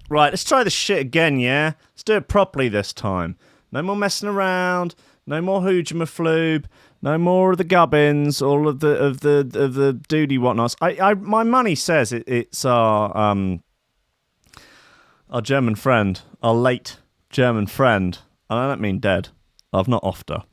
Right, let's try this shit again, yeah? Let's do it properly this time. No more messing around. No more hoojamafloob. No more of the gubbins. All of the doody whatnots. My money says it's our German friend, our late German friend. And I don't mean dead. I've not offed her.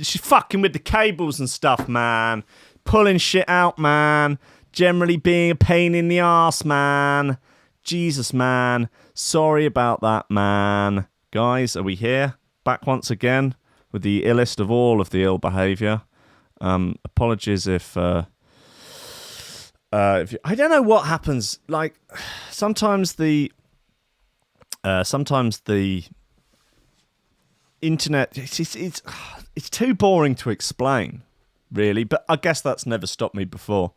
She's fucking with the cables and stuff, man. Pulling shit out, man. Generally being a pain in the arse, man. Jesus, man. Sorry about that, man. Guys, are we here? Back once again with the illest of all of the ill behaviour. Apologies if I don't know what happens. Like sometimes the internet it's too boring to explain, really. But I guess that's never stopped me before.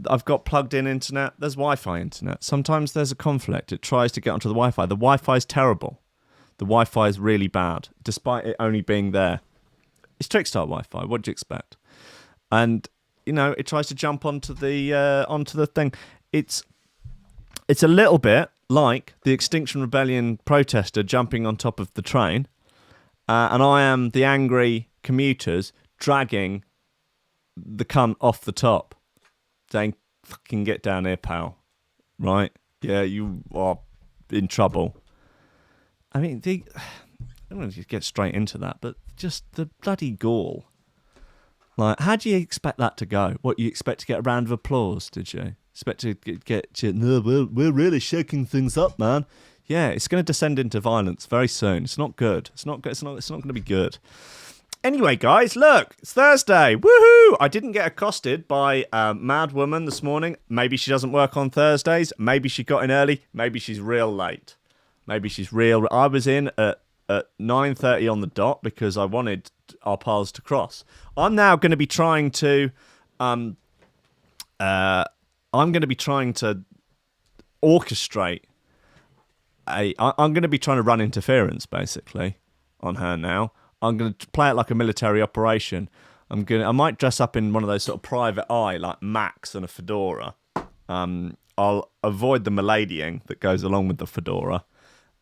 I've got plugged in internet. There's Wi-Fi internet. Sometimes there's a conflict. It tries to get onto the Wi-Fi. The Wi-Fi is terrible. The Wi-Fi is really bad, despite it only being there. It's Trickstar Wi-Fi. What do you expect? And it tries to jump onto the thing. It's a little bit like the Extinction Rebellion protester jumping on top of the train, and I am the angry commuters dragging the cunt off the top. Saying, fucking get down here, pal. Right? Yeah, you are in trouble. I mean, I don't want to get straight into that, but just the bloody gall. Like, how do you expect that to go? What, you expect to get a round of applause, did you? Expect to no, we're really shaking things up, man. Yeah, it's going to descend into violence very soon. It's not good. It's not going to be good. Anyway, guys, look, it's Thursday. Woohoo! I didn't get accosted by a mad woman this morning. Maybe she doesn't work on Thursdays. Maybe she got in early. Maybe she's real late. Maybe she's real. I was in at 9:30 on the dot because I wanted our paths to cross. I'm now going to be trying to orchestrate I'm going to be trying to run interference basically on her now. I'm going to play it like a military operation. I might dress up in one of those sort of private eye, like Max and a fedora. I'll avoid the miladying that goes along with the fedora.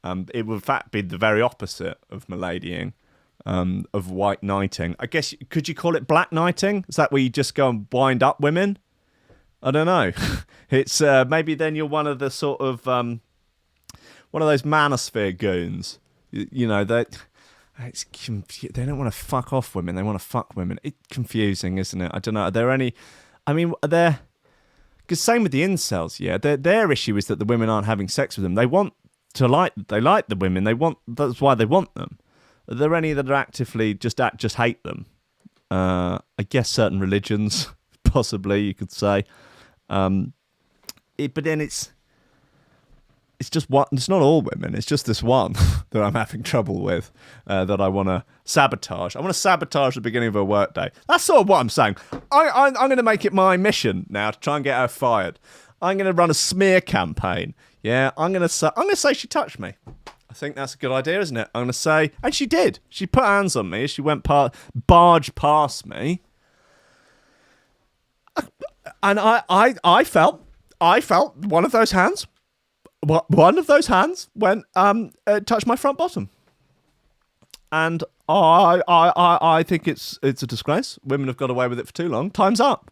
It would in fact be the very opposite of miladying, of white knighting. I guess, could you call it black knighting? Is that where you just go and wind up women? I don't know. It's maybe then you're one of the sort of one of those manosphere goons. They don't want to fuck off women. They want to fuck women. It's confusing, isn't it? I don't know. Are there any? I mean, because same with the incels. Yeah, their issue is that the women aren't having sex with them. They want to They like the women. That's why they want them. Are there any that are actively just hate them? I guess certain religions, possibly you could say. But then it's just one. It's not all women. It's just this one that I'm having trouble with. That I want to sabotage. I want to sabotage the beginning of her workday. That's sort of what I'm saying. I'm going to make it my mission now to try and get her fired. I'm going to run a smear campaign. Yeah, I'm going to say she touched me. I think that's a good idea, isn't it? I'm going to say, and she did. She put hands on me as she went barged past me, and I felt one of those hands. One of those hands went touched my front bottom, and I think it's a disgrace. Women have got away with it for too long. Time's up.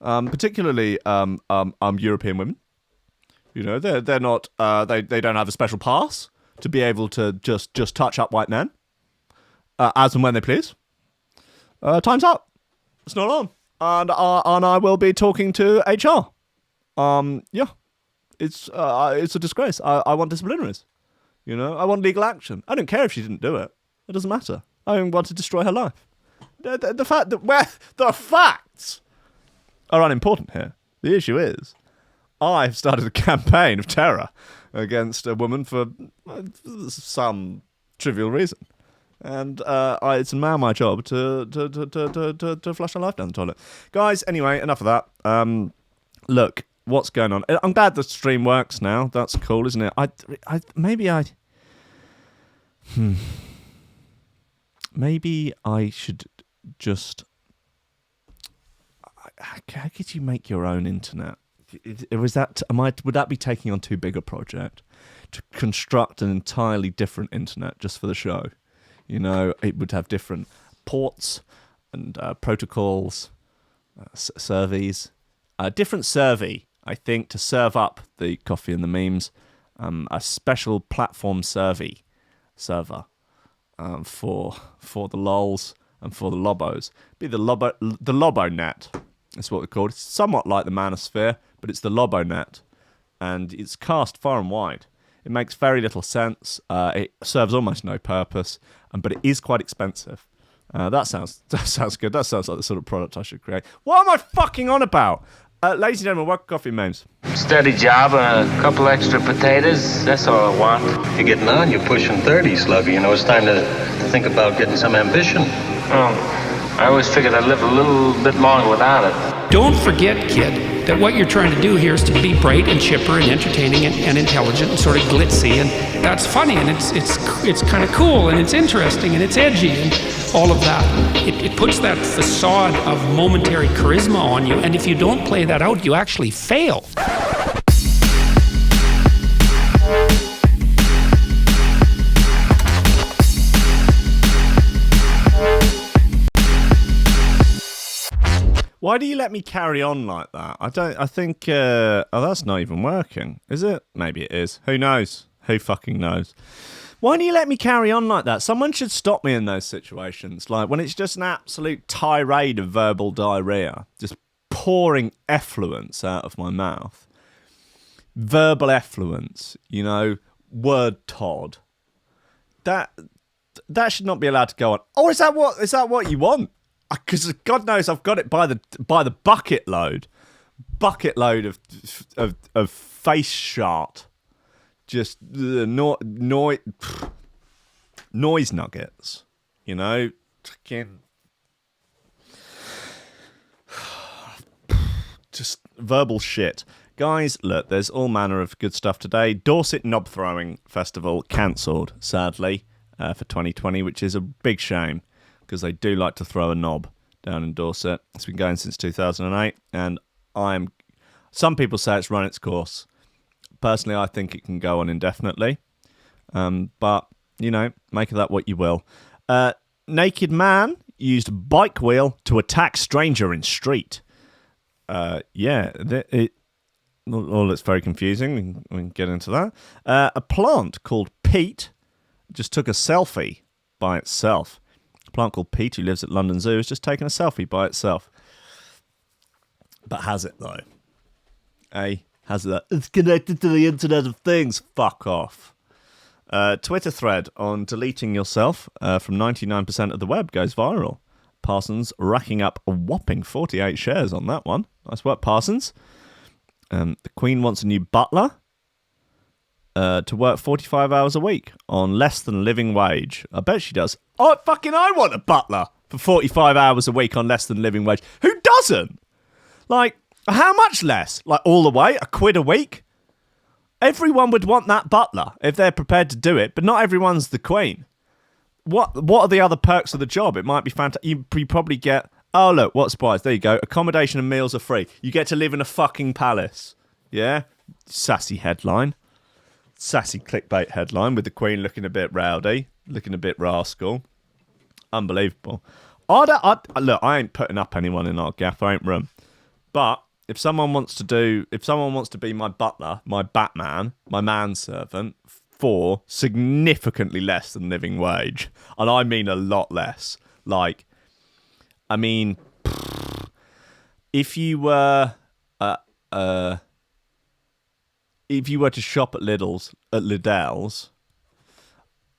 Particularly European women. They're not they don't have a special pass to be able to just touch up white men as and when they please. Time's up. It's not on, and I will be talking to HR. Yeah. It's a disgrace. I want disciplinaries. I want legal action. I don't care if she didn't do it. It doesn't matter. I want to destroy her life. The fact that the facts are unimportant here. The issue is, I've started a campaign of terror against a woman for some trivial reason, and it's now my job to flush her life down the toilet. Guys, anyway, enough of that. Look. What's going on? I'm glad the stream works now. That's cool, isn't it? Maybe I should just. How could you make your own internet? was that? Would that be taking on too big a project to construct an entirely different internet just for the show? It would have different ports and protocols, surveys, different survey. I think to serve up the coffee and the memes, a special platform server for the lols and for the lobos. Be the Lobo net. That's what they're called. It's somewhat like the Manosphere, but it's the Lobo net, and it's cast far and wide. It makes very little sense. It serves almost no purpose, but it is quite expensive. That sounds good. That sounds like the sort of product I should create. What am I fucking on about? Ladies and gentlemen, welcome to Coffee Memes. Steady job and a couple extra potatoes. That's all I want. You're getting on. You're pushing 30, Slugger. It's time to think about getting some ambition. Oh, I always figured I'd live a little bit longer without it. Don't forget, kid, that what you're trying to do here is to be bright and chipper and entertaining and intelligent and sort of glitzy, and that's funny, and it's kind of cool, and it's interesting, and it's edgy, and all of that. It puts that facade of momentary charisma on you, and if you don't play that out, you actually fail. Why do you let me carry on like that? I think, that's not even working, is it? Maybe it is. Who knows? Who fucking knows? Why do you let me carry on like that? Someone should stop me in those situations. Like when it's just an absolute tirade of verbal diarrhea, just pouring effluence out of my mouth. Verbal effluence, word Todd. That should not be allowed to go on. Oh, is that what you want? Because God knows I've got it by the bucket load of face shart, just noise nuggets, just verbal shit. Guys, look, there's all manner of good stuff today. Dorset Knob Throwing Festival cancelled, sadly, for 2020, which is a big shame. Because they do like to throw a knob down in Dorset. It's been going since 2008, and some people say it's run its course. Personally, I think it can go on indefinitely. But, make of that what you will. Naked man used bike wheel to attack stranger in street. All it's very confusing. We can get into that. A plant called Pete just took a selfie by itself. A plant called Pete, who lives at London Zoo, has just taken a selfie by itself. But has it, though? Has it? It's connected to the Internet of Things. Fuck off. Twitter thread on deleting yourself from 99% of the web goes viral. Parsons racking up a whopping 48 shares on that one. Nice work, Parsons. The Queen wants a new butler to work 45 hours a week on less than living wage. I bet she does. Oh, I want a butler for 45 hours a week on less than living wage. Who doesn't? Like, how much less? Like, all the way? £1 a week? Everyone would want that butler if they're prepared to do it, but not everyone's the Queen. What are the other perks of the job? It might be fantastic. You probably get, oh, look, what a surprise. There you go. Accommodation and meals are free. You get to live in a fucking palace. Yeah? Sassy headline. Sassy clickbait headline with the Queen looking a bit rowdy, looking a bit rascal. Unbelievable. Look, I ain't putting up anyone in our gaff. I ain't room. But if someone wants to be my butler, my Batman, my manservant for significantly less than living wage, and I mean a lot less. Like, I mean, if you were to shop at Lidl's,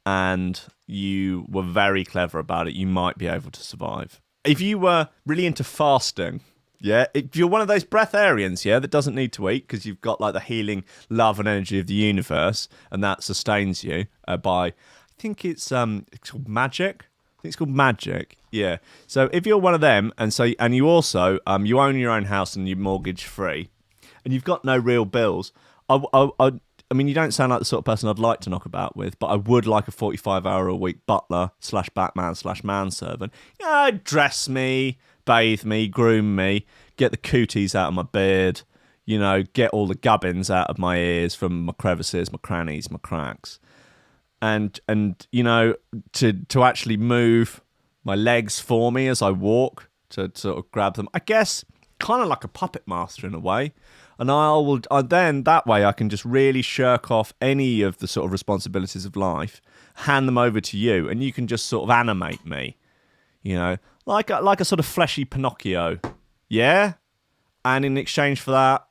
and you were very clever about it, you might be able to survive. If you were really into fasting, yeah, if you're one of those breatharians, yeah, that doesn't need to eat because you've got like the healing love and energy of the universe, and that sustains you by, I think it's called magic. I think it's called magic. Yeah. So if you're one of them, and you also you own your own house and you're mortgage free, and you've got no real bills, I mean, you don't sound like the sort of person I'd like to knock about with, but I would like a 45-hour-a-week butler / Batman / manservant. Yeah, dress me, bathe me, groom me, get the cooties out of my beard, get all the gubbins out of my ears from my crevices, my crannies, my cracks. And to actually move my legs for me as I walk, to sort of grab them. I guess kind of like a puppet master in a way. And then that way I can just really shirk off any of the sort of responsibilities of life, hand them over to you, and you can just sort of animate me, like a sort of fleshy Pinocchio. Yeah? And in exchange for that,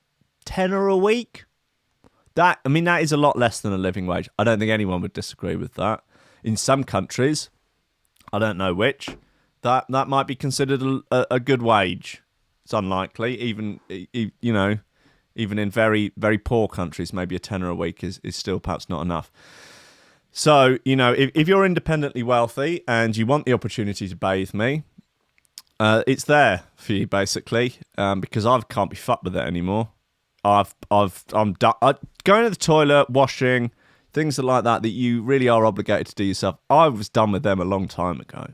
tenner a week? That is a lot less than a living wage. I don't think anyone would disagree with that. In some countries, I don't know which, that might be considered a good wage. It's unlikely, even in very, very poor countries, maybe a tenner a week is still perhaps not enough. So, if you're independently wealthy and you want the opportunity to bathe me, it's there for you, basically, because I can't be fucked with it anymore. I'm done. Going to the toilet, washing, things like that you really are obligated to do yourself. I was done with them a long time ago.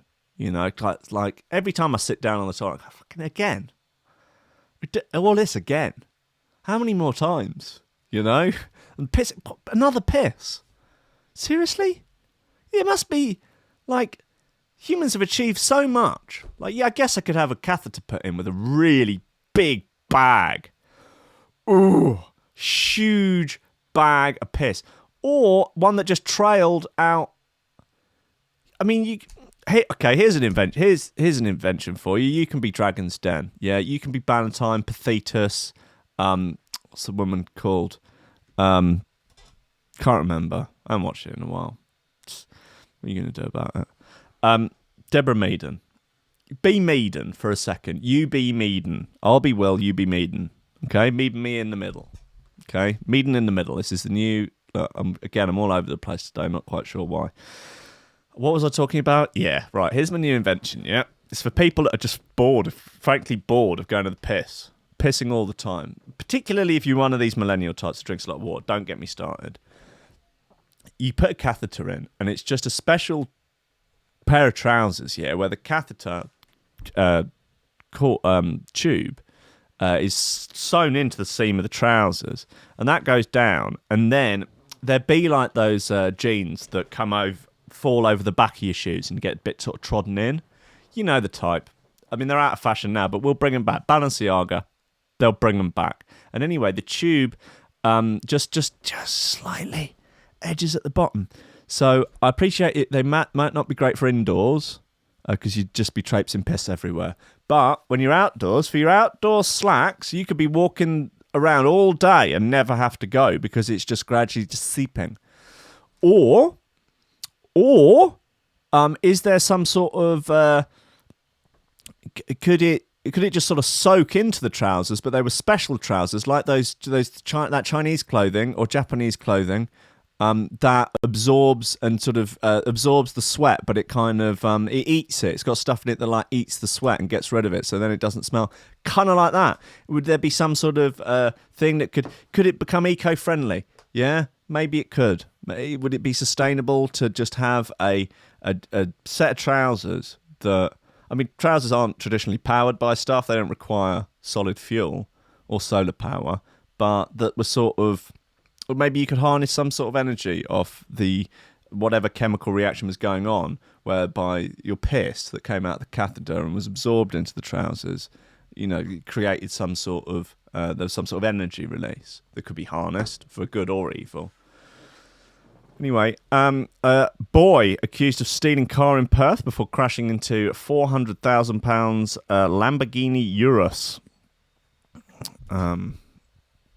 Like every time I sit down on the toilet, I go, fucking again. All this again. How many more times? And piss, another piss. Seriously? It must be like humans have achieved so much. Like, yeah, I guess I could have a catheter put in with a really big bag. Ooh, huge bag of piss. Or one that just trailed out. Here's an invention. Here's an invention for you. You can be Dragon's Den. Yeah, you can be Ballantyne, Pathetus. What's the woman called? Can't remember. I haven't watched it in a while. What are you going to do about it? Deborah Meaden. Be Meaden for a second. You be Meaden. I'll be Will, you be Meaden. Okay? Me in the middle. Okay? Meaden in the middle. This is the new... I'm all over the place today. I'm not quite sure why. What was I talking about? Yeah, right. Here's my new invention, yeah? It's for people that are just frankly bored of going to the piss. Pissing all the time. Particularly if you're one of these millennial types that drinks a lot of water. Don't get me started. You put a catheter in, and it's just a special pair of trousers, yeah, where the catheter tube is sewn into the seam of the trousers, and that goes down, and then there'd be like those jeans that fall over the back of your shoes and get a bit sort of trodden in. You know the type. They're out of fashion now, but we'll bring them back. Balenciaga, they'll bring them back. And anyway, the tube just slightly edges at the bottom. So I appreciate it. They might not be great for indoors because you'd just be traipsing piss everywhere. But when you're outdoors, for your outdoor slacks, you could be walking around all day and never have to go because it's just gradually just seeping. Or is there some sort of could it just sort of soak into the trousers, but they were special trousers like that Chinese clothing or Japanese clothing that absorbs and sort of absorbs the sweat, but it kind of it eats it. It's got stuff in it that like eats the sweat and gets rid of it, so then it doesn't smell. Kind of like that. Would there be some sort of thing that could it become eco-friendly? Yeah, maybe it could. Would it be sustainable to just have a set of trousers that... trousers aren't traditionally powered by stuff. They don't require solid fuel or solar power, but that was sort of... Or maybe you could harness some sort of energy off the whatever chemical reaction was going on, whereby your piss that came out of the catheter and was absorbed into the trousers, created some sort of... there was some sort of energy release that could be harnessed for good or evil. Anyway, boy accused of stealing car in Perth before crashing into £400,000 Lamborghini Urus.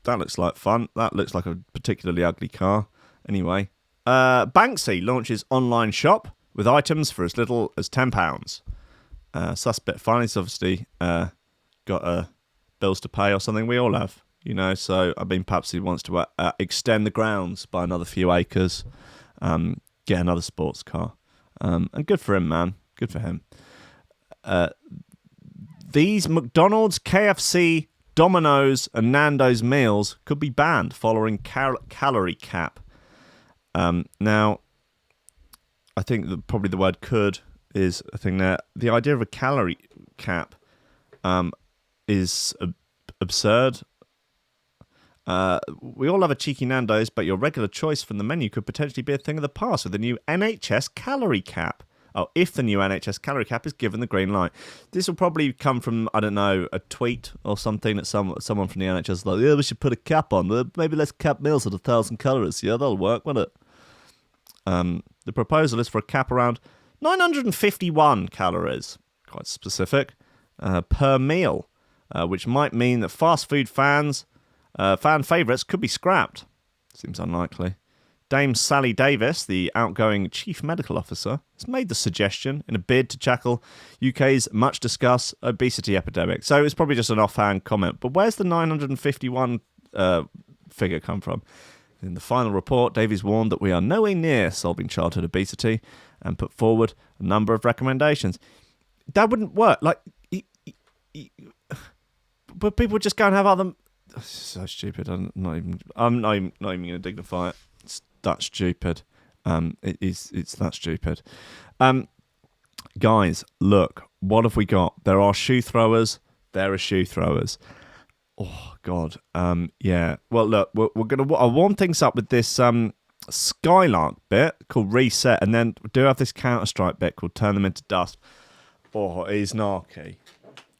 That looks like fun. That looks like a particularly ugly car. Anyway, Banksy launches online shop with items for as little as £10. So that's a bit fun. He's obviously got bills to pay or something. We all have. So perhaps he wants to extend the grounds by another few acres, get another sports car, and good for him, man. Good for him. These McDonald's, KFC, Domino's, and Nando's meals could be banned following calorie cap. Now, I think probably the word "could" is a thing there. The idea of a calorie cap is absurd. We all love a cheeky Nando's, but your regular choice from the menu could potentially be a thing of the past with the new NHS calorie cap. Oh, if the new NHS calorie cap is given the green light. This will probably come from, I don't know, a tweet or something that someone from the NHS is like, yeah, we should put a cap on. Maybe let's cap meals at 1,000 calories. Yeah, that'll work, won't it? The proposal is for a cap around 951 calories, quite specific, per meal, which might mean that fast food fan favourites could be scrapped. Seems unlikely. Dame Sally Davis, the outgoing Chief Medical Officer, has made the suggestion in a bid to tackle UK's much-discussed obesity epidemic. So it's probably just an offhand comment. But where's the 951 figure come from? In the final report, Davies warned that we are nowhere near solving childhood obesity and put forward a number of recommendations. That wouldn't work. Like, but people just go and have other... This is so stupid. I'm not even going to dignify it. It's that stupid. It's that stupid. Guys, look, what have we got? There are shoe throwers. There are shoe throwers. Oh God. Yeah. Well, look, we're gonna. I warm things up with this Skylark bit called Reset, and then we do have this Counter-Strike bit called Turn Them Into Dust. Oh, it is narky.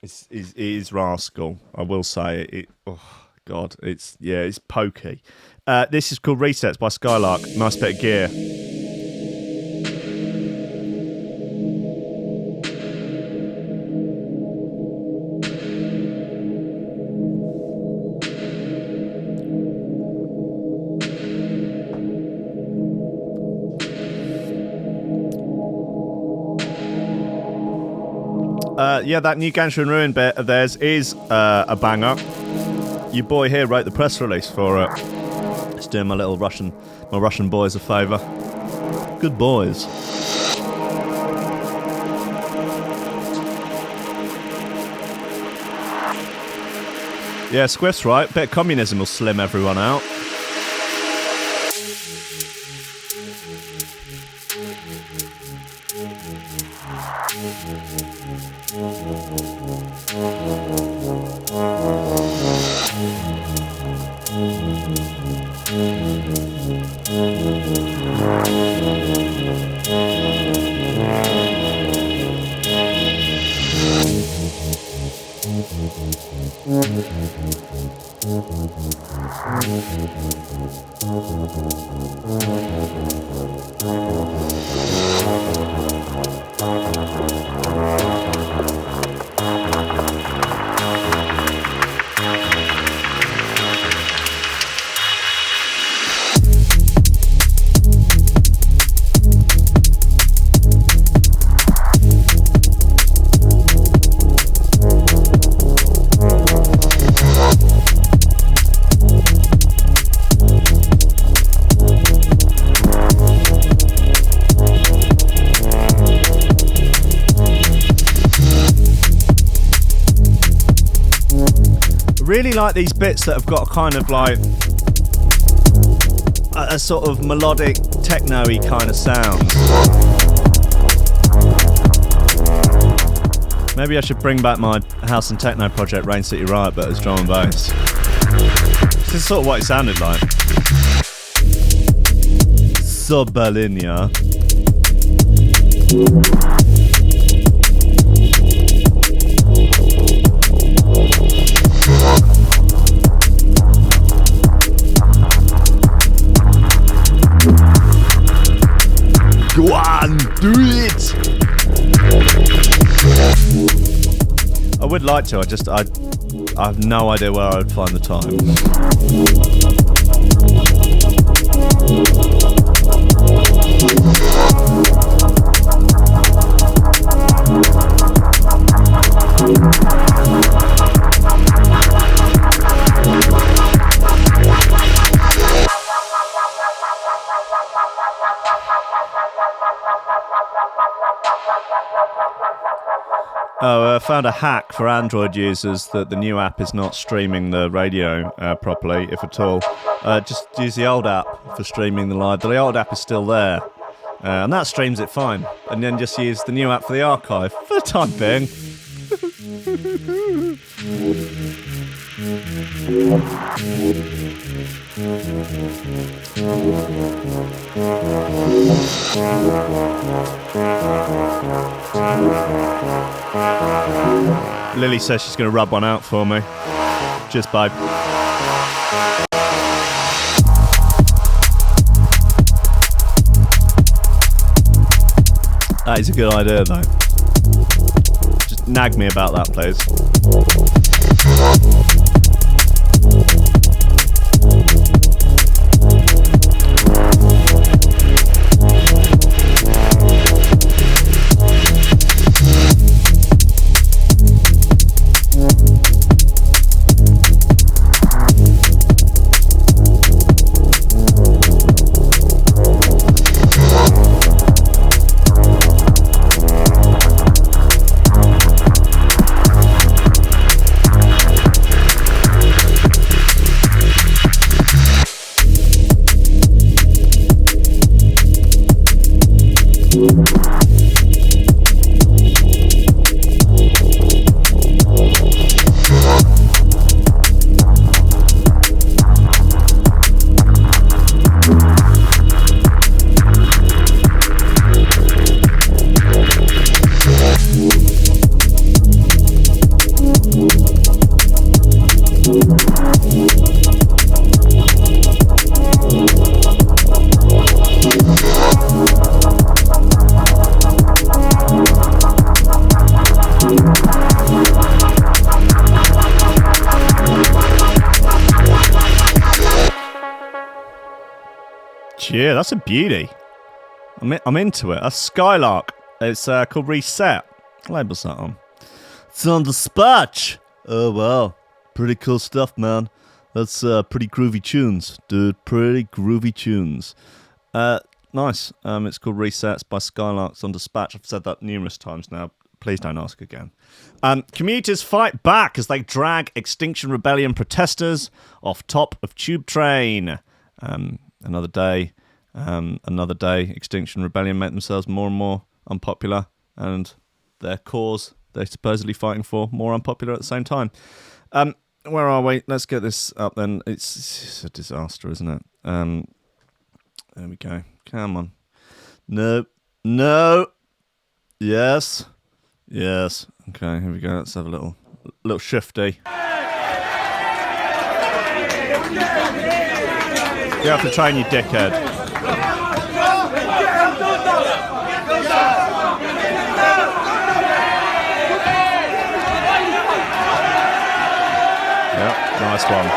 It is rascal. I will say it. Oh God, it's pokey. This is called Resets by Skylark. Nice bit of gear. Yeah, that new Gangster and Ruin bit of theirs is a banger. Your boy here wrote the press release for it. It's doing my Russian boys a favour. Good boys. Yeah, Squiff's right. Bit of communism will slim everyone out. Really like these bits that have got kind of like a sort of melodic techno-y kind of sound. Maybe I should bring back my house and techno project Rain City Riot, but as drum and bass. This is sort of what it sounded like. Sobalinia. Go on, do it! I would like to, I have no idea where I would find the time. Oh, I found a hack for Android users that the new app is not streaming the radio properly, if at all. Just use the old app for streaming the live. The old app is still there, and that streams it fine. And then just use the new app for the archive for the time being. Lily says she's going to rub one out for me. Just babe. That is a good idea, though. Just nag me about that, please. Yeah, that's a beauty. I'm into it. A Skylark. It's called Reset. What label's that on? It's on Dispatch. Oh, wow. Pretty cool stuff, man. That's pretty groovy tunes, dude. Pretty groovy tunes. Nice. It's called Resets by Skylarks on Dispatch. I've said that numerous times now. Please don't ask again. Commuters fight back as they drag Extinction Rebellion protesters off top of tube train. Another day. Extinction Rebellion make themselves more and more unpopular, and their cause they're supposedly fighting for more unpopular at the same time. Where are we? Let's get this up then. It's a disaster, isn't it? There we go. Come on. No. Yes. Okay, here we go. Let's have a little shifty. Get off the train, you dickhead. Yep, nice one.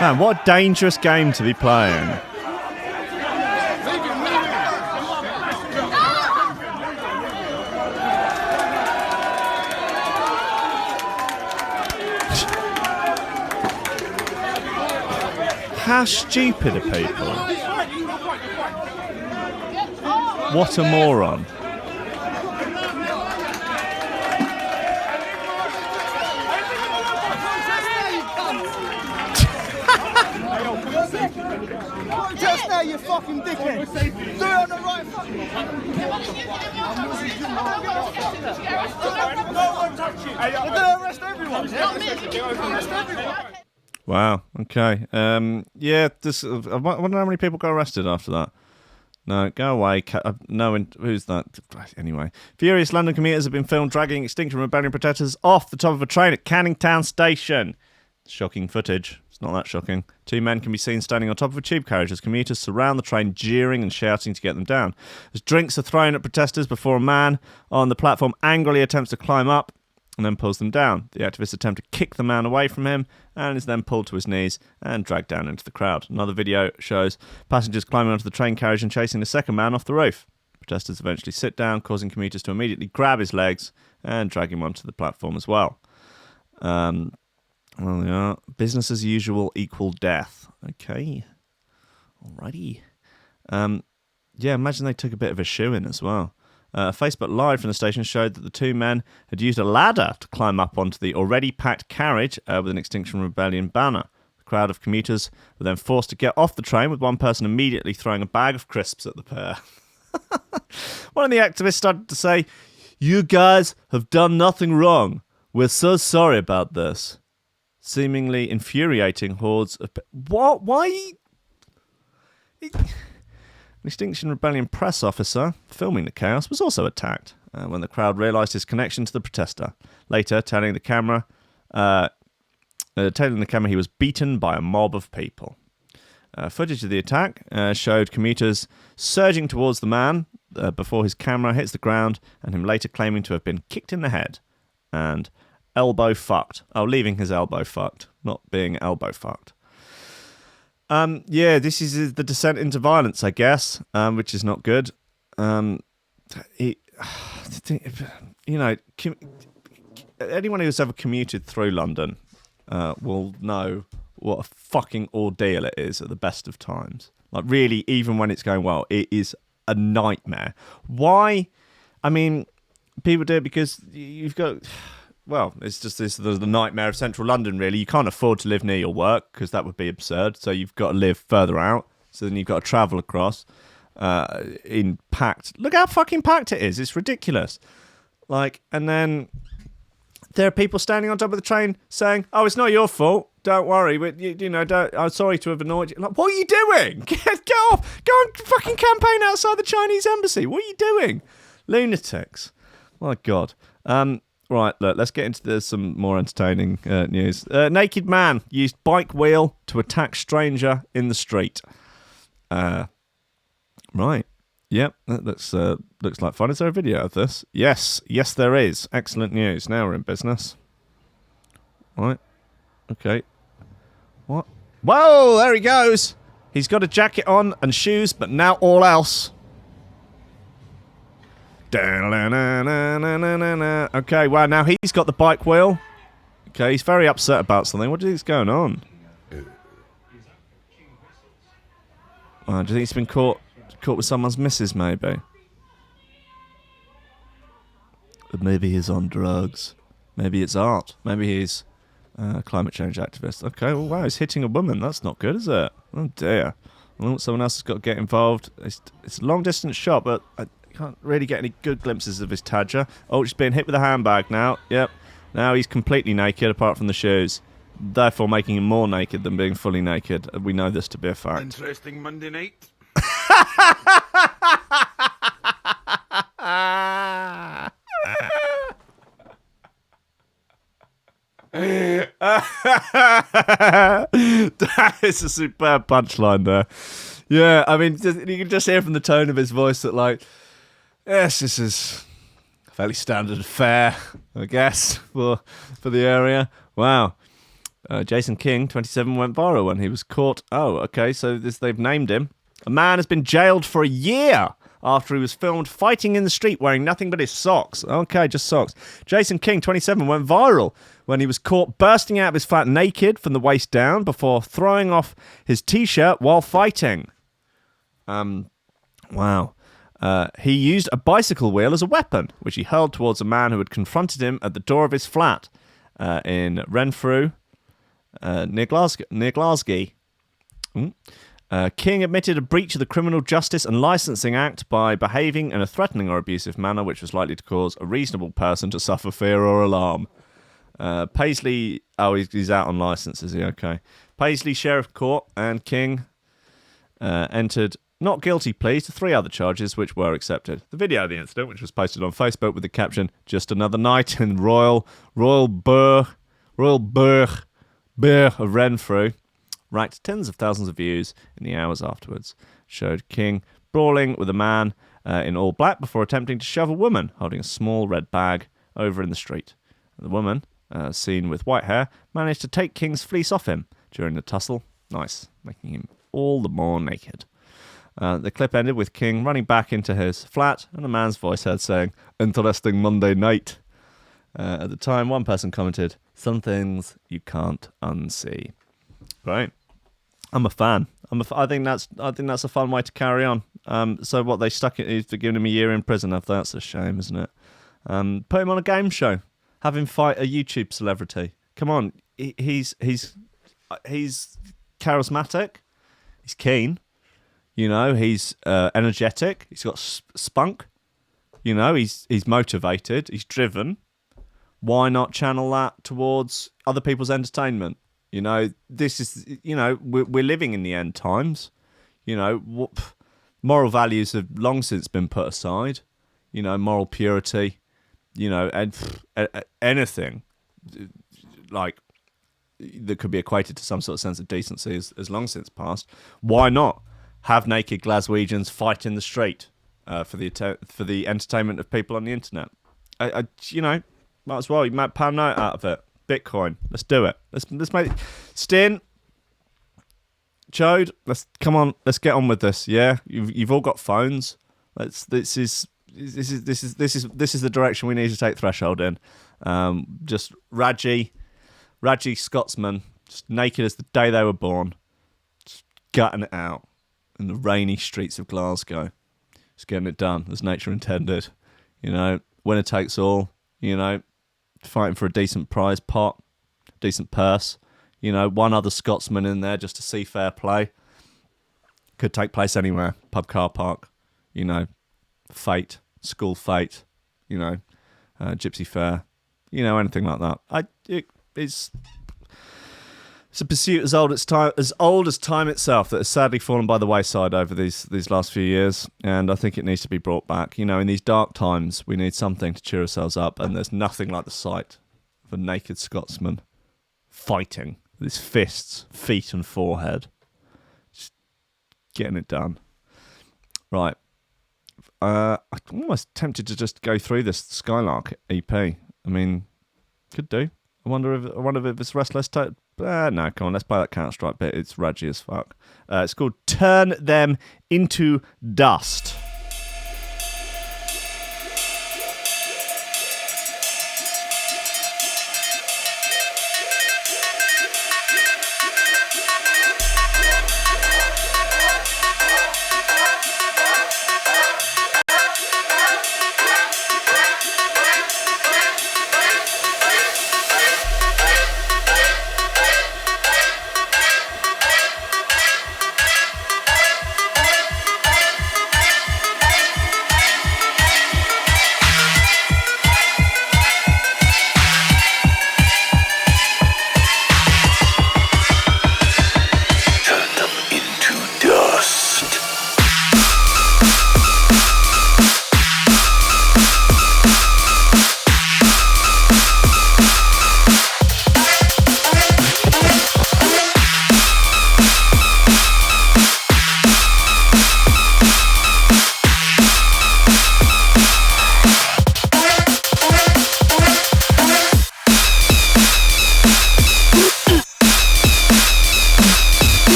Man, what a dangerous game to be playing. How stupid are people? What a moron. Just now, you fucking dickhead. Do it on the right fucking. They're gonna arrest everyone. Arrest everyone. Wow. Okay. Yeah. This. I wonder how many people got arrested after that. No, go away. No, who's that? Anyway, furious London commuters have been filmed dragging Extinction Rebellion protesters off the top of a train at Canning Town Station. Shocking footage. It's not that shocking. Two men can be seen standing on top of a tube carriage as commuters surround the train, jeering and shouting to get them down. As drinks are thrown at protesters before a man on the platform angrily attempts to climb up and then pulls them down. The activists attempt to kick the man away from him and is then pulled to his knees and dragged down into the crowd. Another video shows passengers climbing onto the train carriage and chasing the second man off the roof. Protesters eventually sit down, causing commuters to immediately grab his legs and drag him onto the platform as well. Well, they are. Business as usual equal death. Okay. Alrighty. Yeah, imagine they took a bit of a shoe in as well. Facebook Live from the station showed that the two men had used a ladder to climb up onto the already packed carriage with an Extinction Rebellion banner. The crowd of commuters were then forced to get off the train, with one person immediately throwing a bag of crisps at the pair. One of the activists started to say, "You guys have done nothing wrong. We're so sorry about this." Seemingly infuriating hordes of... What? Why? An Extinction Rebellion press officer filming the chaos was also attacked when the crowd realised his connection to the protester. Later, telling the camera he was beaten by a mob of people. Footage of the attack showed commuters surging towards the man before his camera hits the ground, and him later claiming to have been kicked in the head and elbow fucked. Oh, leaving his elbow fucked, not being elbow fucked. Yeah, this is the descent into violence, I guess, which is not good. Anyone who's ever commuted through London will know what a fucking ordeal it is at the best of times. Like, really, even when it's going well, it is a nightmare. Why? I mean, people do it because you've got... Well, it's just the nightmare of central London, really. You can't afford to live near your work because that would be absurd. So you've got to live further out. So then you've got to travel across in packed... Look how fucking packed it is. It's ridiculous. Like, and then there are people standing on top of the train saying, "Oh, it's not your fault. Don't worry. I'm sorry to have annoyed you." Like, what are you doing? Get off. Go and fucking campaign outside the Chinese embassy. What are you doing? Lunatics. My God. Right, look, let's get into some more entertaining news. Naked man used bike wheel to attack stranger in the street. Right. Yep, that looks like fun. Is there a video of this? Yes, there is. Excellent news. Now we're in business. Right. Okay. What? Whoa, there he goes. He's got a jacket on and shoes, but now all else. Okay, wow, now he's got the bike wheel. Okay, he's very upset about something. What do you think's going on? Do you think he's been caught with someone's missus, maybe? Maybe he's on drugs. Maybe it's art. Maybe he's a climate change activist. Okay, well, wow, he's hitting a woman. That's not good, is it? Oh, dear. Well, someone else has got to get involved. It's a long-distance shot, but... can't really get any good glimpses of his tadger. Oh, he's being hit with a handbag now. Yep. Now he's completely naked apart from the shoes, therefore making him more naked than being fully naked. We know this to be a fact. Interesting Monday night. That is a superb punchline there. Yeah, I mean, you can just hear from the tone of his voice that, like, yes, this is fairly standard fare, I guess, for the area. Wow. Jason King, 27, went viral when he was caught. Oh, okay, so they've named him. A man has been jailed for a year after he was filmed fighting in the street wearing nothing but his socks. Okay, just socks. Jason King, 27, went viral when he was caught bursting out of his flat naked from the waist down before throwing off his T-shirt while fighting. Wow. He used a bicycle wheel as a weapon, which he hurled towards a man who had confronted him at the door of his flat in Renfrew, near Glasgow. King admitted a breach of the Criminal Justice and Licensing Act by behaving in a threatening or abusive manner which was likely to cause a reasonable person to suffer fear or alarm. Paisley... Oh, he's out on licence, is he? Okay. Paisley Sheriff Court and King entered... not guilty pleas to 3 other charges, which were accepted. The video of the incident, which was posted on Facebook with the caption, "Just another night in Royal Burgh of Renfrew," racked tens of thousands of views in the hours afterwards. Showed King brawling with a man in all black before attempting to shove a woman holding a small red bag over in the street. The woman, seen with white hair, managed to take King's fleece off him during the tussle. Nice, making him all the more naked. The clip ended with King running back into his flat and a man's voice heard saying, "Interesting Monday night." At the time, one person commented, "Some things you can't unsee." Right. I'm a fan. I think that's a fun way to carry on. So what, they stuck it for giving him a year in prison? That's a shame, isn't it? Put him on a game show. Have him fight a YouTube celebrity. Come on, he's charismatic. He's keen. You know, he's energetic. He's got spunk. You know, he's motivated. He's driven. Why not channel that towards other people's entertainment? You know, this is, you know, we're living in the end times. You know, moral values have long since been put aside. You know, moral purity. You know, and anything like that could be equated to some sort of sense of decency has long since passed. Why not have naked Glaswegians fight in the street for the entertainment of people on the internet? You know, might as well. You might pound note out of it. Bitcoin. Let's do it. Let's make Stin. Chode. Come on. Let's get on with this. Yeah, you've all got phones. This is the direction we need to take Threshold in. Just Radji Scotsman, just naked as the day they were born, just gutting it out in the rainy streets of Glasgow. Just getting it done as nature intended. You know, winner takes all. You know, fighting for a decent prize pot, decent purse. You know, one other Scotsman in there just to see fair play. Could take place anywhere. Pub car park. You know, fate. School fate, you know, Gypsy Fair, you know, anything like that. It's a pursuit as old as time itself that has sadly fallen by the wayside over these last few years, and I think it needs to be brought back. You know, in these dark times, we need something to cheer ourselves up, and there's nothing like the sight of a naked Scotsman fighting with his fists, feet, and forehead, just getting it done. Right. I'm almost tempted to just go through this Skylark EP. I mean, could do. I wonder if it's Restless No, come on, let's play that Counter-Strike bit. It's raggy as fuck. It's called Turn Them Into Dust.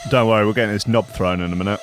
Don't worry, we're getting this knob thrown in a minute.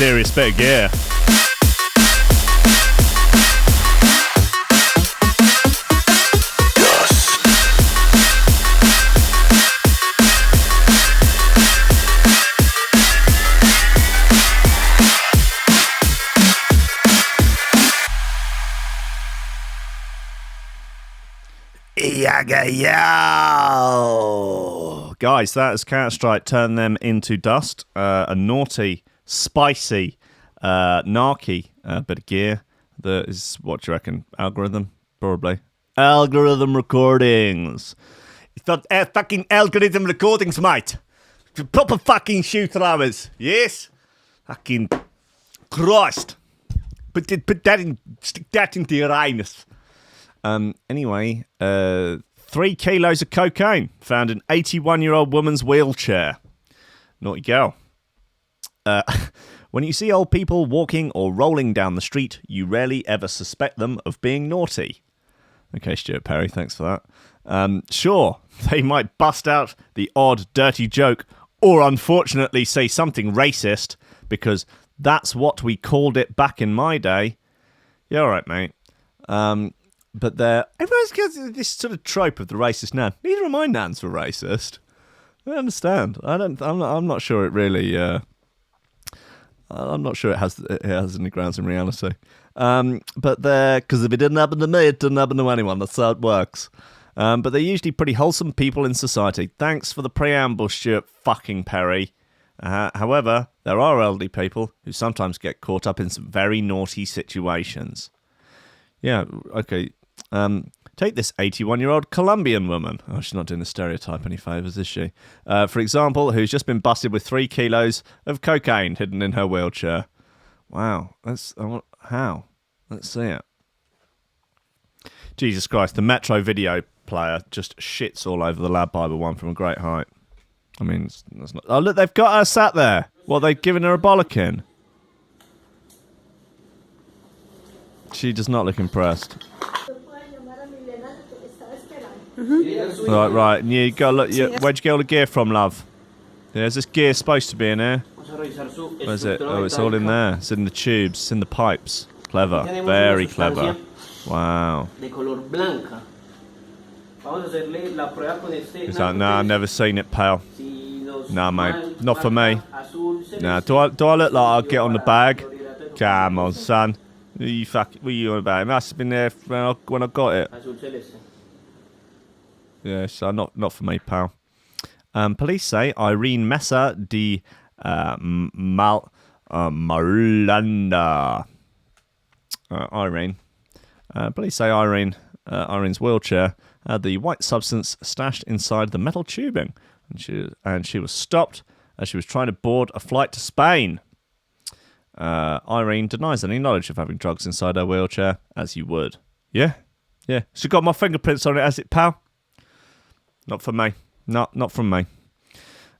serious bit of gear. Guys, that is Counter-Strike turned them into dust. A naughty, spicy, narky bit of gear. That is, what do you reckon? Algorithm? Probably. Algorithm recordings. It's not fucking algorithm recordings, mate. It's proper fucking shoe throwers. Yes? Fucking Christ. Stick that into your anus. Anyway, 3 kilos of cocaine found in 81-year-old woman's wheelchair. Naughty girl. When you see old people walking or rolling down the street, you rarely ever suspect them of being naughty. Okay, Stuart Perry, thanks for that. Sure, they might bust out the odd dirty joke or unfortunately say something racist because that's what we called it back in my day. Yeah, all right, mate. But everyone's got this sort of trope of the racist nan. Neither of my nans were racist. I understand. I'm not sure it really. I'm not sure it has any grounds in reality. But because if it didn't happen to me, it didn't happen to anyone. That's how it works. But they're usually pretty wholesome people in society. Thanks for the preamble, Stuart fucking Perry. However, there are elderly people who sometimes get caught up in some very naughty situations. Yeah, okay. Take this 81-year-old Colombian woman. Oh, she's not doing the stereotype any favours, is she? For example, who's just been busted with 3 kilos of cocaine hidden in her wheelchair. Wow. How? Let's see it. Jesus Christ, the Metro video player just shits all over the Lad Bible one from a great height. I mean, that's not... Oh, look, they've got her sat there. What, they've given her a bollocking? She does not look impressed. Right. And you got look. Where'd you get all the gear from, love? Yeah, is this gear supposed to be in here? Where's it? Oh, it's all in there. It's in the tubes. It's in the pipes. Clever. Very clever. Wow. He's like, nah, I've never seen it, pal. Nah, mate. Not for me. Nah. Do I look like I'll get on the bag? Come on, son. What are you on about? It must have been there when I got it. Yeah, so not for me, pal. Police say Irene Mesa de Marulanda. Irene. Police say Irene's wheelchair had the white substance stashed inside the metal tubing, and she was stopped as she was trying to board a flight to Spain. Irene denies any knowledge of having drugs inside her wheelchair, as you would. Yeah. She got my fingerprints on it, has it, pal? Not for me. Not from me.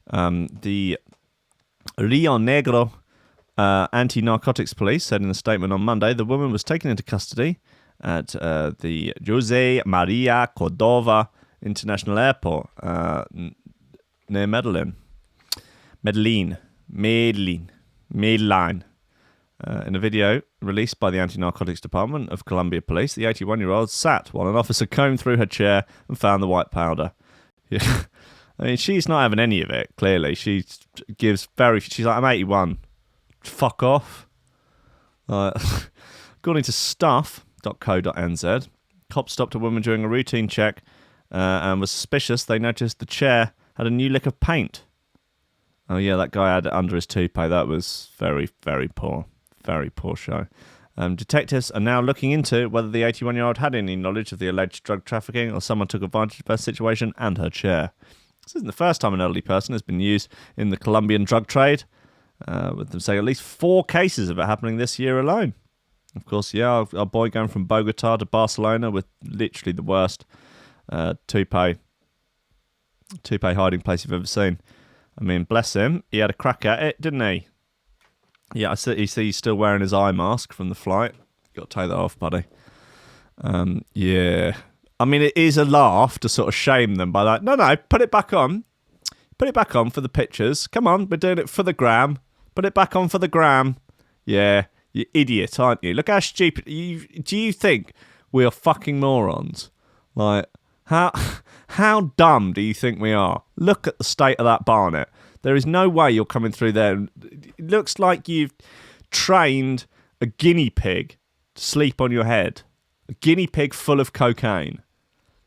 The Rio Negro anti-narcotics police said in a statement on Monday the woman was taken into custody at the Jose Maria Cordova International Airport near Medellin. In a video released by the Anti-Narcotics Department of Colombia Police, the 81-year-old sat while an officer combed through her chair and found the white powder. Yeah. I mean, she's not having any of it, clearly. She's like, I'm 81. Fuck off. According to stuff.co.nz, cops stopped a woman during a routine check and was suspicious. They noticed the chair had a new lick of paint. Oh, yeah, that guy had it under his toupee. That was very, very poor. Very poor show. Detectives are now looking into whether the 81-year-old had any knowledge of the alleged drug trafficking or someone took advantage of her situation and her chair. This isn't the first time an elderly person has been used in the Colombian drug trade, with them saying at least 4 cases of it happening this year alone. Of course, yeah, our boy going from Bogota to Barcelona with literally the worst toupee hiding place you've ever seen. I mean, bless him, he had a crack at it, didn't he? Yeah, I see he's still wearing his eye mask from the flight. Got to take that off, buddy. Yeah. I mean, it is a laugh to sort of shame them by that. No, put it back on. Put it back on for the pictures. Come on, we're doing it for the gram. Put it back on for the gram. Yeah, you idiot, aren't you? Look how stupid. Do you think we are fucking morons? Like, how dumb do you think we are? Look at the state of that Barnet. There is no way you're coming through there. It looks like you've trained a guinea pig to sleep on your head. A guinea pig full of cocaine.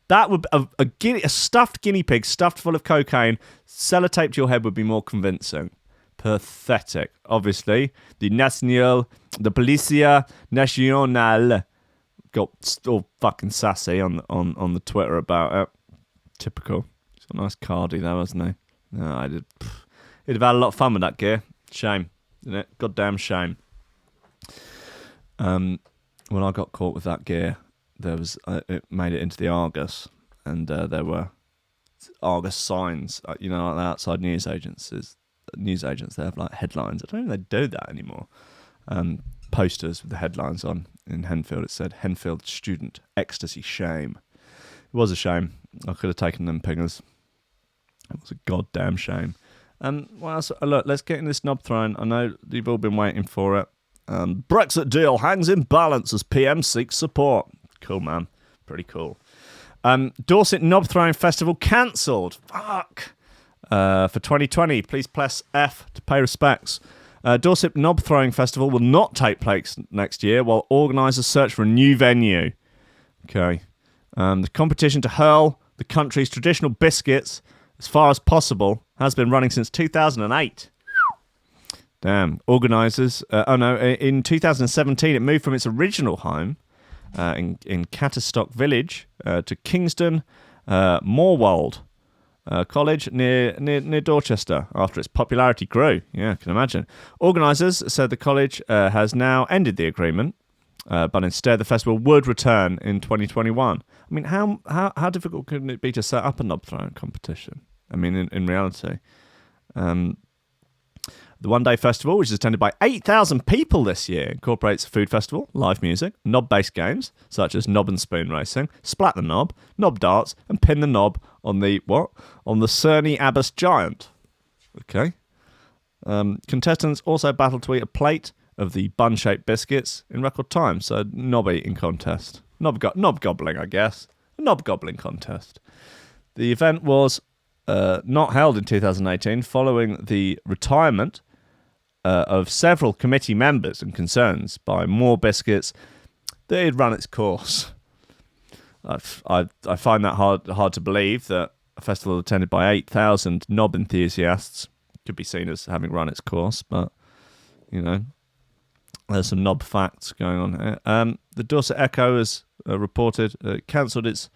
That would a stuffed guinea pig stuffed full of cocaine, sellotaped to your head would be more convincing. Pathetic. Obviously, the Policia Nacional got all fucking sassy on the Twitter about it. Typical. He's got a nice cardi though, hasn't he? No, I did. He'd have had a lot of fun with that gear. Shame, isn't it? Goddamn shame. When I got caught with that gear, there was it made it into the Argus, and there were Argus signs, like the outside news agents, they have like headlines. I don't think they do that anymore. Posters with the headlines on. In Henfield, it said, Henfield student, ecstasy, shame. It was a shame. I could have taken them pingers. It was a goddamn shame. Well, look, let's get in this knob throwing. I know you've all been waiting for it. Brexit deal hangs in balance as PM seeks support. Cool, man. Pretty cool. Dorset Knob Throwing Festival cancelled. Fuck. For 2020, please press F to pay respects. Dorset Knob Throwing Festival will not take place next year while organisers search for a new venue. Okay. The competition to hurl the country's traditional biscuits as far as possible has been running since 2008. Damn. Organisers... in 2017 it moved from its original home in Catterstock Village to Kingston Moorwold College near Dorchester after its popularity grew. Yeah, I can imagine. Organisers said the college has now ended the agreement, but instead the festival would return in 2021. I mean, how difficult could it be to set up a knob throwing competition? I mean, in reality. The one-day festival, which is attended by 8,000 people this year, incorporates a food festival, live music, knob-based games, such as knob and spoon racing, splat the knob darts, and pin the knob on the Cerny Abbas Giant. Okay. Contestants also battle to eat a plate of the bun-shaped biscuits in record time, so knob eating contest. Knob gobbling, I guess. A knob gobbling contest. The event was not held in 2018 following the retirement of several committee members and concerns by More Biscuits that it had run its course. I find that hard to believe that a festival attended by 8,000 knob enthusiasts could be seen as having run its course, but there's some knob facts going on here. The Dorset Echo has reported cancelled its.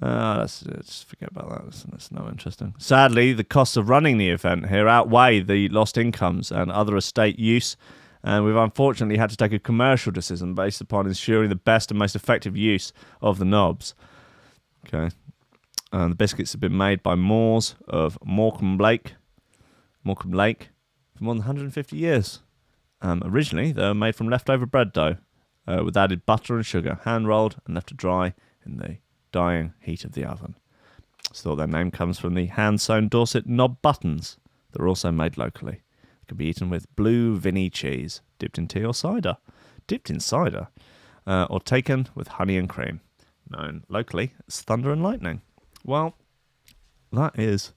Let's forget about that. That's no interesting. Sadly, the costs of running the event here outweigh the lost incomes and other estate use, and we've unfortunately had to take a commercial decision based upon ensuring the best and most effective use of the knobs. Okay. The biscuits have been made by Moores of Morecambe Lake for more than 150 years. Originally, they were made from leftover bread dough with added butter and sugar, hand-rolled and left to dry in the dying heat of the oven. So their name comes from the hand-sewn Dorset knob buttons that are also made locally. They can be eaten with blue Vinny cheese, dipped in tea or cider. Dipped in cider? Or taken with honey and cream, known locally as thunder and lightning. Well, that is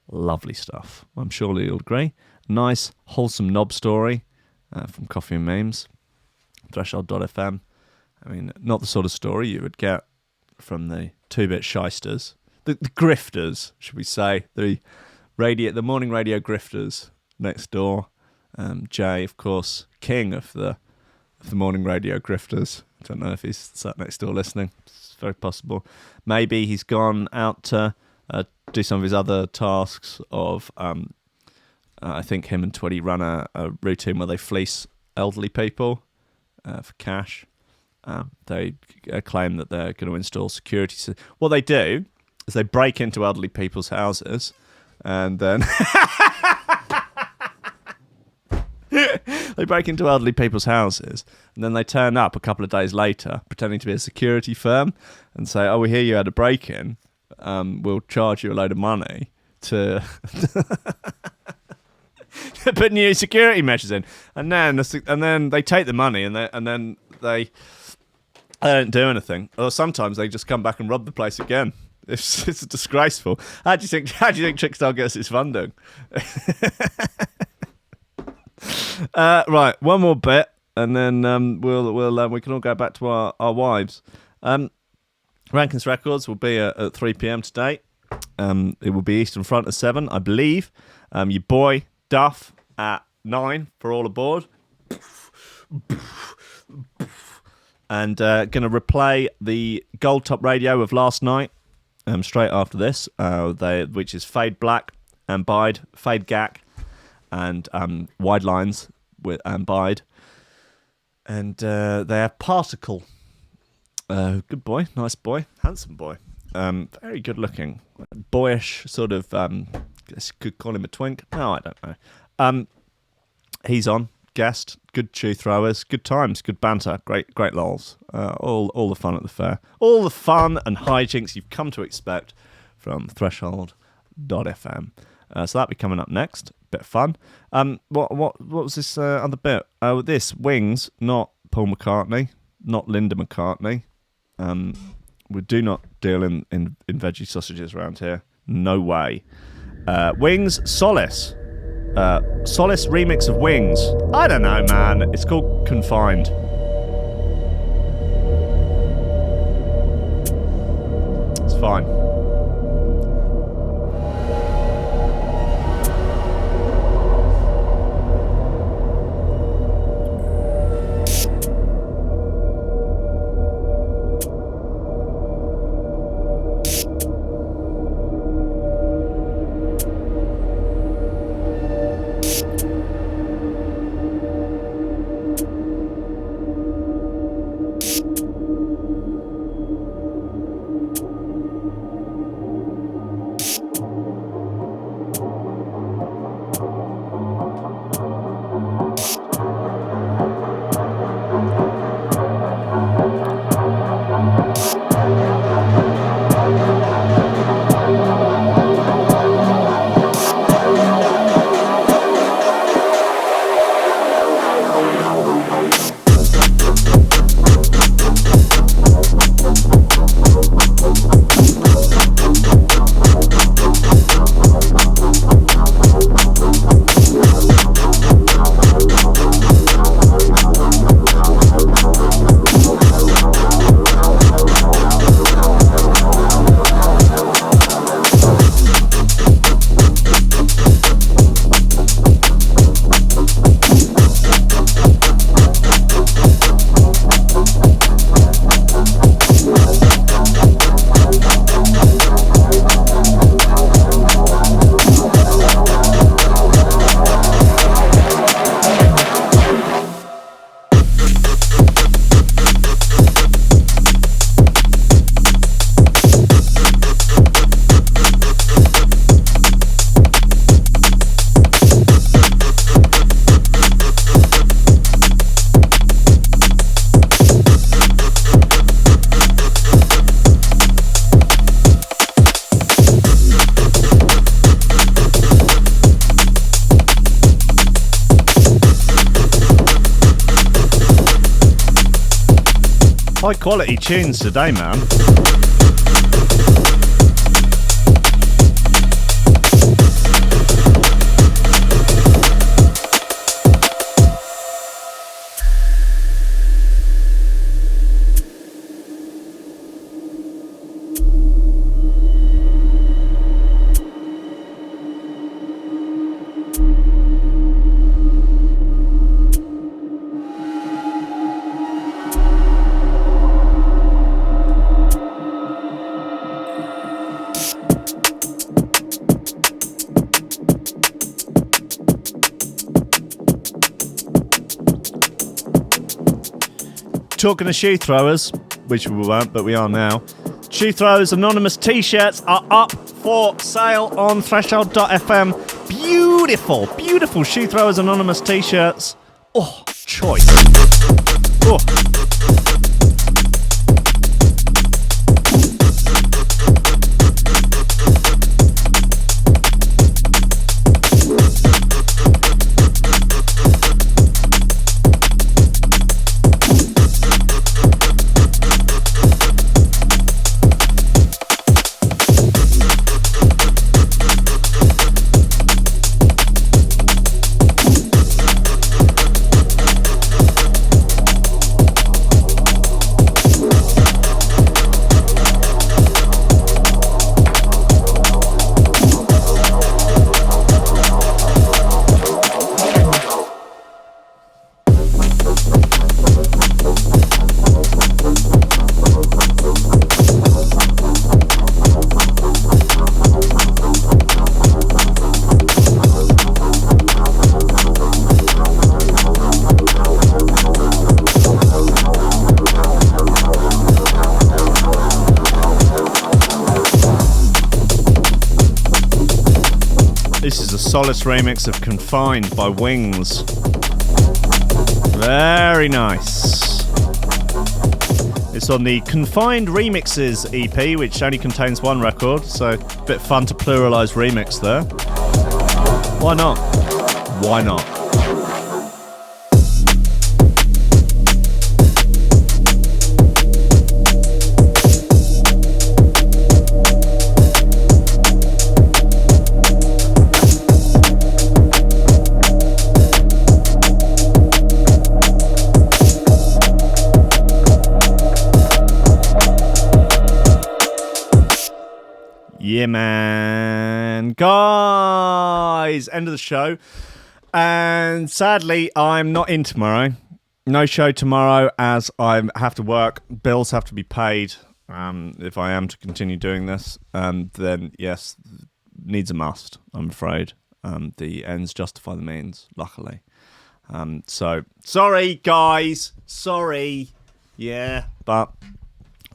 lovely stuff. I'm sure you'll agree. Nice, wholesome knob story from Coffee and Memes, Threshold.fm. I mean, not the sort of story you would get from the two-bit shysters, the grifters, should we say, the morning radio grifters next door. Jay, of course, king of the morning radio grifters. I don't know if he's sat next door listening. It's very possible. Maybe he's gone out to do some of his other tasks of, I think him and Twitty run a routine where they fleece elderly people for cash. They claim that they're going to install security. What they do is they break into elderly people's houses and then they turn up a couple of days later pretending to be a security firm and say, oh, we hear you had a break-in. We'll charge you a load of money to put new security measures in, and then they take the money, and then they don't do anything. Or sometimes they just come back and rob the place again. It's disgraceful. How do you think Trickstar gets its funding? Right, one more bit, and then we can all go back to our wives. Rankin's Records will be at 3 p.m. today. It will be Eastern Front at 7, I believe. Your boy Duff at 9 for all aboard. And going to replay the Gold Top Radio of last night straight after this, which is Fade Black and Bide, Fade Gack and Wide Lines with and Bide. And they have Particle. Good boy, nice boy, handsome boy. Very good looking, boyish, sort of, could call him a twink. No, I don't know. He's on, guest, good chew throwers, good times, good banter, great lols. All the fun at the fair. All the fun and hijinks you've come to expect from Threshold.fm. So that'll be coming up next. Bit of fun. What was this other bit? This Wings, not Paul McCartney, not Linda McCartney. We do not deal in veggie sausages around here. No way. Wings, Solace. Solace remix of Wings. I don't know, man. It's called Confined. It's fine. High quality tunes today, man. Talking of shoe throwers, which we weren't, but we are now. Shoe Throwers Anonymous t-shirts are up for sale on Threshold.fm. Beautiful, beautiful Shoe Throwers Anonymous t-shirts. Oh, choice. Oh. Solace remix of Confined by Wings. Very nice. It's on the Confined Remixes EP, which only contains one record, so a bit fun to pluralise remix there. Why not? Why not? Yeah, man. Guys, end of the show. And sadly, I'm not in tomorrow. No show tomorrow as I have to work. Bills have to be paid. If I am to continue doing this, then yes, needs a must, I'm afraid. The ends justify the means, luckily. So, sorry, guys. Sorry. Yeah, but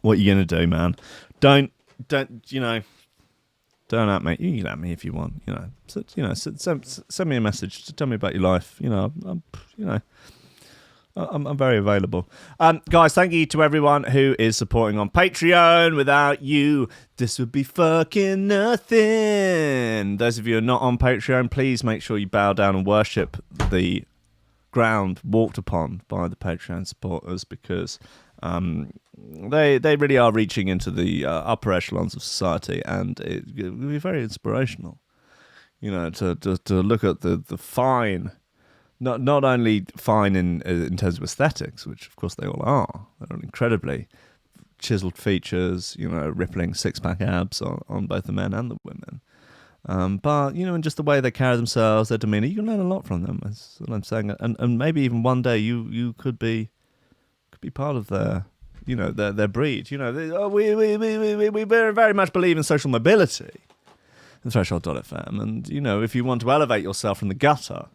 what are you going to do, man? Don't, don't at me. You can at me if you want. Send me a message to tell me about your life. I'm very available. Guys, thank you to everyone who is supporting on Patreon. Without you, this would be fucking nothing. Those of you who are not on Patreon, please make sure you bow down and worship the ground walked upon by the Patreon supporters, because they really are reaching into the upper echelons of society, and it will be very inspirational, to look at the fine, not only fine in terms of aesthetics, which of course they all are. They're incredibly chiseled features, rippling six-pack abs on both the men and the women. But, and just the way they carry themselves, their demeanour, you can learn a lot from them, that's what I'm saying. And maybe even one day you could be part of their breed. We very much believe in social mobility, the Threshold.fm. And, if you want to elevate yourself from the gutter,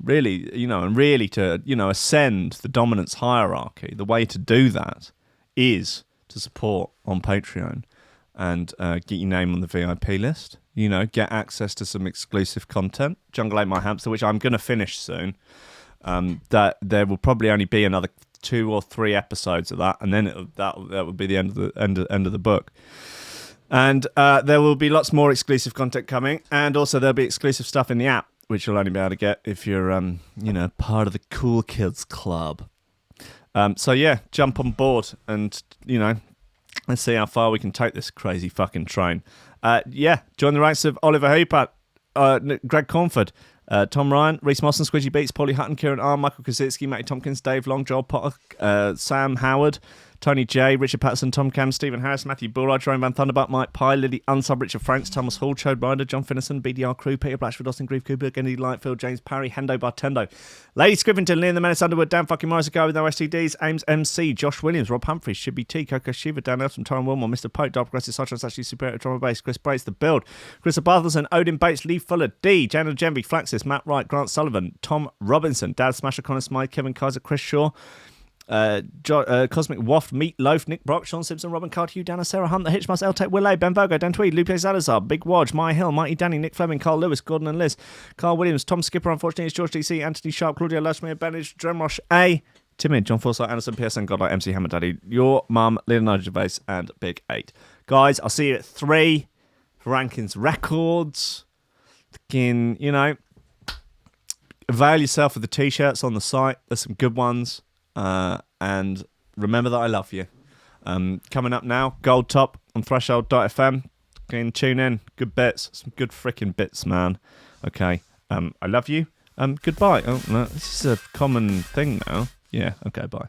really, and really to, ascend the dominance hierarchy, the way to do that is to support on Patreon and get your name on the VIP list. Get access to some exclusive content. Jungle Ate My Hamster, which I'm going to finish soon. That there will probably only be another 2 or 3 episodes of that, and then that will be the end of the book. And there will be lots more exclusive content coming, and also there'll be exclusive stuff in the app, which you'll only be able to get if you're part of the Cool Kids Club. So yeah, jump on board, and let's see how far we can take this crazy fucking train. Join the ranks of Oliver Hooper, Greg Cornford, Tom Ryan, Reece Mosson, Squidgy Beats, Pauly Hutton, Ciarán R, Michael Kedzierski, Matty Tomkins, Dave Long, Joel Potter, Sam Howard, Tony J, Richard Patterson, Tom Camm, Stephen Harris, Matthieu Boulard, Jeroen Van Thunderbutt, Mike Pye, Lily Unsub, Richard Franks, Thomas Hall, Chode Ryder, John Finison, BDR Crew, Peter Blatchford, Austin Grieve Cooper, Gennady Lightfield, James Parry, Hendo Bartendo, Lady Scrivington, Liam the Menace Underwood, Dan fucking Morris, Guy With No STDs, Ames MC, Josh Williams, Rob Humphries, Shibby T, Coco Shiva, Dan Elfson, Taran Wilmore, Mr. Pope, Dark Progressive Cytrons, actually Superior Drama Bass, Kris Breaks, The Build, Karissa Barthelson, Odin Bates, Lee Fuller, D, Jana Genvi, Flaxis, Matt Wright, Grant Sullivan, Tom Robinson, Dad Smasher, Connor Smythe, Kevin Kaiser, Chris Shaw, Cosmic Waft, Meat Loaf, Nick Brock, Sean Simpson, Robin Card, Hugh Dana, Sarah Hunt, The Hitchmas, L-Tech, Willay, Ben Vogo, Dan Tweed, Lupe Salazar, Big Wodge, Maya Hill, Mighty Danny, Nick Fleming, Carl Lewis, Gordon and Liz, Carl Williams, Tom Skipper, unfortunately, it's George DC, Anthony Sharp, Claudia Lashmere, Benich, Dremrosh A, Timid, John Forsyth, Anderson, PSN, Godlike, MC Hammer Daddy, your mum, Leonardo Gervais, and Big 8. Guys, I'll see you at 3 for Rankins Records. Avail yourself of the t-shirts on the site. There's some good ones. And remember that I love you. Coming up now, Gold Top on Threshold.fm. Tune in. Good bits. Some good freaking bits, man. Okay. I love you. Goodbye. Oh, no, this is a common thing now. Yeah. Okay, bye.